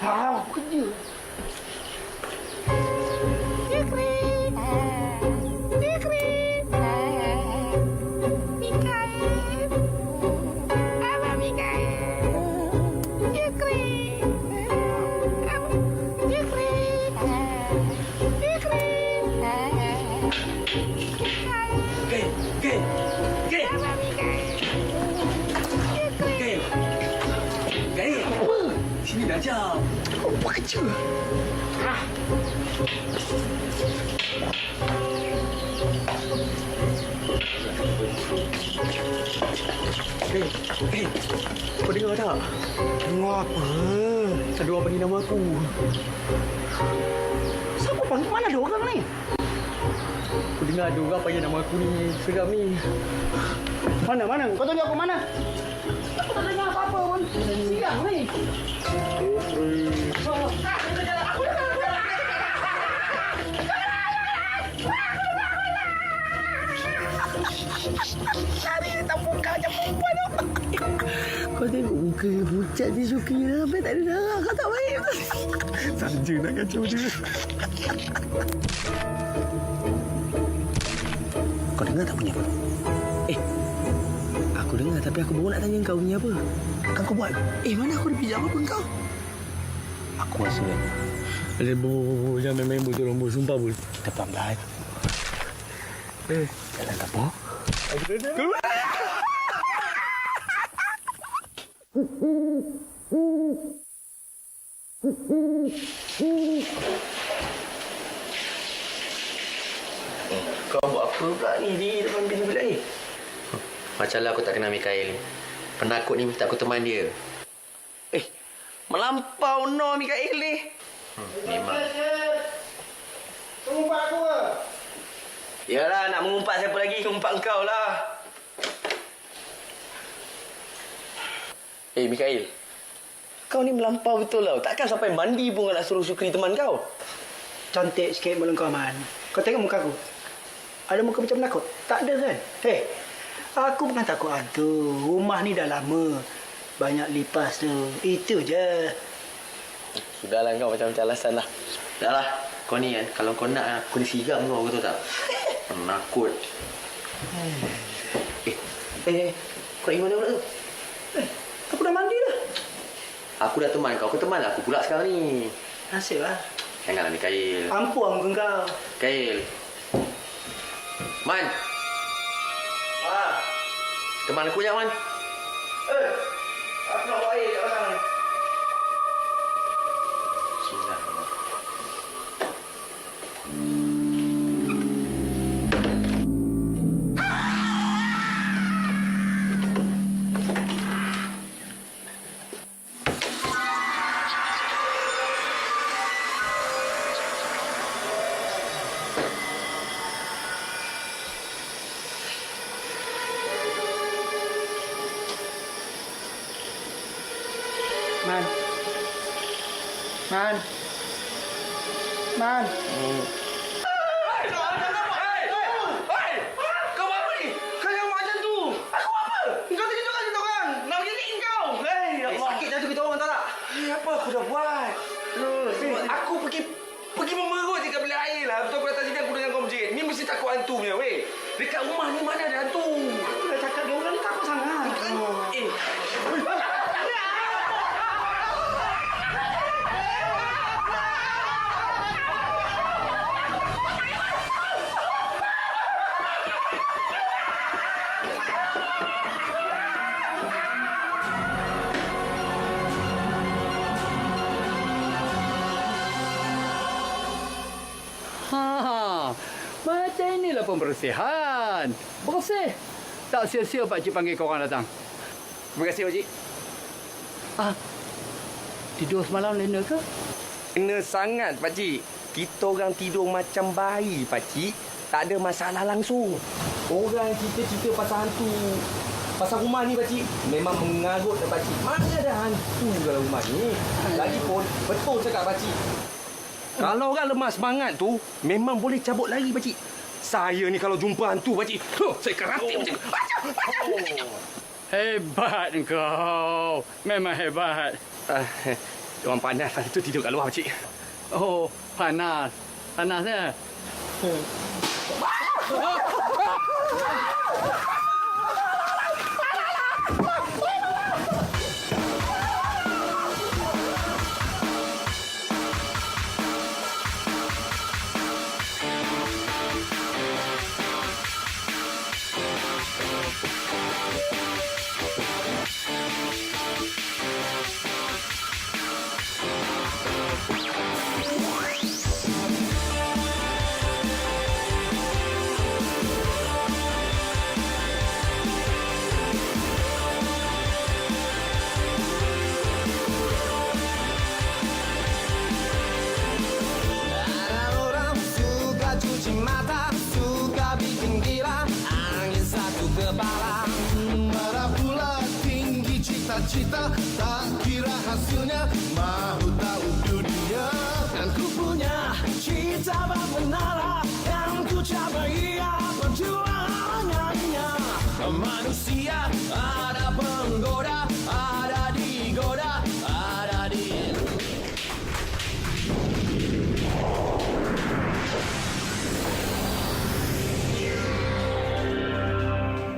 kerja. Sini belajar. Apa kerja? Kau dengar tak? Dengar apa? Ada orang panggil nama aku. Siapa panggil? Mana ada orang ni? Aku dengar ada orang panggil nama aku ni. Seram ni. Mana? Kau tunjuk aku mana? Aku tak dengar apa-apa pun. Siang ni. Cari tak buka macam perempuan tu. Kau tengok muka pucat dia Syukri sampai tak ada darah. Kau tak baik. Saja nak kacau dia. Kau dengar tak bunyi apa? Aku dengar tapi aku baru nak tanya kau bunyi apa. Akan kau buat? Mana aku ada pijak apa kau? Aku rasa Lebo, jangan main betul nombor. Sumpah pun. kita pelan-pelan. Jalan ke apa? Kau buat apa pula ni di depan pintu bilik ni? Macamlah aku tak kenal Mikael ni. Penakut ni minta aku teman dia. Melampau no Mikael ni. Memang. Mengumpat aku ke? Yalah, nak mengumpat siapa lagi? Mengumpat kau lah. Mikael. Kau ni melampau betul tau. Takkan sampai mandi pun kau nak suruh Syukri teman kau. Cantik sikit mulut kau, Man. Kau tengok muka aku. Ada muka macam penakut? Tak ada kan? Aku bukan takut hantu. Rumah ni dah lama. Banyak lipas tu. Itu je. Sudahlah kau macam-macam alasan lah. Dah lah. Kau ni kan, kalau kau nak aku ni siram kau tahu tak? Penakut. Kau ingat mana tu? Aku dah mandi dah. Aku dah teman kau. Kau teman aku pula sekarang ni. Nasib lah. Janganlah Mikael. Ampuh muka kau. Mikael. Man. Teman aku je, Man. Aku nak buat air kat belakang ni. Man. Kau buat apa ni? Kau jangan buat macam tu. Aku apa? Kau terkejutkan kita orang. Nak geliin kau. Sakit jantung kita orang, tahu tak? Apa aku dah buat? Aku pergi memerut je kat bilik air lah. Betul aku datang sini aku dengar kau menjerit. Ni mesti takut hantu punya, weh. Dekat rumah ni mana ada hantu? Aku dah cakap dia orang ni takut sangat. Macam inilah pembersihan. Bersih. Tak sia-sia pakcik panggil kau orang datang. Terima kasih, Pakcik. Tidur semalam lena ke? Kena sangat, Pakcik. Kita orang tidur macam bayi, Pakcik. Tak ada masalah langsung. Orang cerita-cerita pasal hantu, pasal rumah ni, Pakcik, memang mengarut dah, Pakcik. Mana ada hantu dalam rumah ni? Lagipun, betul cakap Pakcik. Kalau orang lemah semangat tu, memang boleh cabut lari, Pakcik. Saya ni kalau jumpa hantu, Pakcik, saya keratik macam Hebat kau. Memang hebat. Orang panas hari tu tidur kat luar, pakcik. Oh, panas. Panasnya. Ada orang suka cuci mata, suka bikin gila, angin satu kepala. Marah pula tinggi cita-cita, tak kira hasilnya, mahu tahu dunia. Dan ku punya cita bak menara, yang ku capai ia perjuangannya. Manusia ada penggoda,